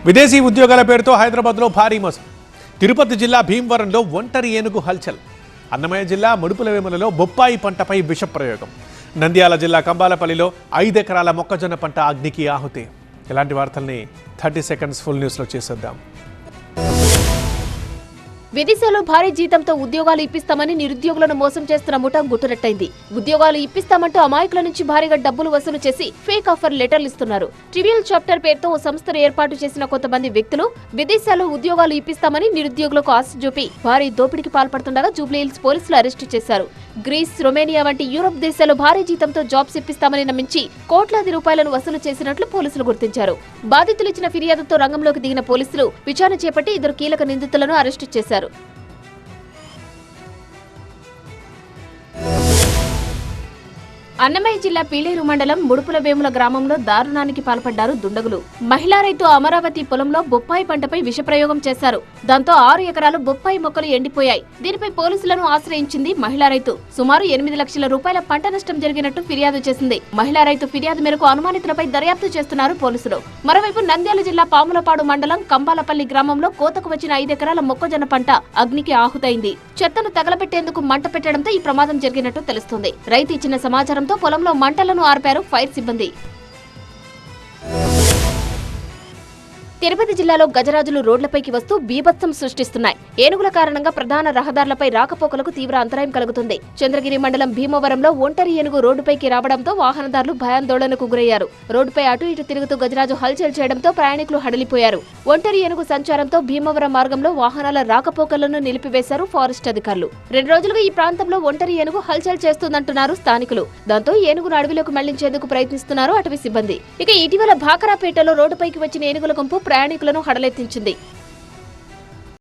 విదేశీ ఉద్యోగాల పేరుతో హైదరాబాద్లో భారీ మోసం. తిరుపతి జిల్లా భీమవరంలో ఒంటరి ఏనుగు హల్చల్. అన్నమయ్య జిల్లా ముడుపులవేములలో బొప్పాయి పంటపై విష ప్రయోగం. నంద్యాల జిల్లా కంబాలపల్లిలో 5 ఎకరాల మొక్కజొన్న పంట అగ్నికి ఆహుతి. ఇలాంటి వార్తల్ని 30 సెకండ్స్ ఫుల్ న్యూస్లో చేసేద్దాం. విదేశాల్లో భారీ జీతంతో ఉద్యోగాలు ఇప్పిస్తామని నిరుద్యోగులను మోసం చేస్తున్న ముఠా గుట్టురట్టయింది. ఉద్యోగాలు ఇప్పిస్తామంటూ అమాయకుల నుంచి భారీగా డబ్బులు వసూలు చేసి ఫేక్ ఆఫర్ లెటర్లు ఇస్తున్నారు. ట్రివియల్ చాప్టర్ పేరుతో ఓ సంస్థను ఏర్పాటు చేసిన కొంతమంది వ్యక్తులు విదేశాల్లో ఉద్యోగాలు ఇప్పిస్తామని నిరుద్యోగులకు ఆశ చూపి భారీ దోపిడీకి పాల్పడుతుండగా జూబ్లీహిల్స్ పోలీసులు అరెస్టు చేశారు. గ్రీస్, రొమేనియా వంటి యూరప్ దేశాల్లో భారీ జీతంతో జాబ్స్ ఇప్పిస్తామని నమ్మించి కోట్లాది రూపాయలను వసూలు చేసినట్లు పోలీసులు గుర్తించారు. బాధితులు ఇచ్చిన ఫిర్యాదుతో రంగంలోకి దిగిన పోలీసులు విచారణ చేపట్టి 2 కీలక నిందితులను అరెస్టు చేశారు. అన్నమయ్య జిల్లా పీలేరు మండలం ముడుపులవేముల గ్రామంలో దారుణానికి పాల్పడ్డారు దుండగులు. మహిళా రైతు అమరావతి పొలంలో బొప్పాయి పంటపై విషప్రయోగం చేశారు. దాంతో 6 ఎకరాలు బొప్పాయి మొక్కలు ఎండిపోయాయి. దీనిపై పోలీసులను ఆశ్రయించింది మహిళా రైతు. సుమారు 8 లక్షల రూపాయల పంట నష్టం జరిగినట్టు ఫిర్యాదు చేసింది. మహిళా రైతు ఫిర్యాదు మేరకు అనుమానితులపై దర్యాప్తు చేస్తున్నారు పోలీసులు. మరోవైపు నంద్యాల జిల్లా పాములపాడు మండలం కంబాలపల్లి గ్రామంలో కోతకు వచ్చిన 5 ఎకరాల మొక్కజొన్న పంట అగ్నికి ఆహుతైంది. చెత్తను తగలబెట్టేందుకు మంట పెట్టడంతో ఈ ప్రమాదం జరిగినట్టు తెలుస్తోంది. రైతు ఇచ్చిన సమాచారం పొలంలో మంటలను ఆర్పారు ఫైర్ సిబ్బంది. తిరుపతి జిల్లాలో గజరాజులు రోడ్లపైకి వస్తూ బీభత్సం సృష్టిస్తున్నాయి. ఏనుగుల కారణంగా ప్రధాన రహదారులపై రాకపోకలకు తీవ్ర అంతరాయం కలుగుతుంది. చంద్రగిరి మండలం భీమవరంలో ఒంటరి ఏనుగు రోడ్డుపైకి రావడంతో వాహనదారులు భయాందోళనకు గురయ్యారు. రోడ్డుపై అటు ఇటు తిరుగుతూ గజరాజు హల్చల్ చేయడంతో ప్రయాణికులు హడలిపోయారు. ఒంటరి ఏనుగు సంచారంతో భీమవరం మార్గంలో వాహనాల రాకపోకలను నిలిపివేశారు ఫారెస్ట్ అధికారులు. 2 రోజులుగా ఈ ప్రాంతంలో ఒంటరి ఏనుగు హల్చల్ చేస్తుందంటున్నారు స్థానికులు. దాంతో ఏనుగును అడవిలోకి మళ్లించేందుకు ప్రయత్నిస్తున్నారు అటవీ సిబ్బంది. ఇక ఇటీవల భాకరాపేటలో రోడ్డుపైకి వచ్చిన ఏనుగుల గుంపు ప్రయాణికులను హడలెత్తించింది.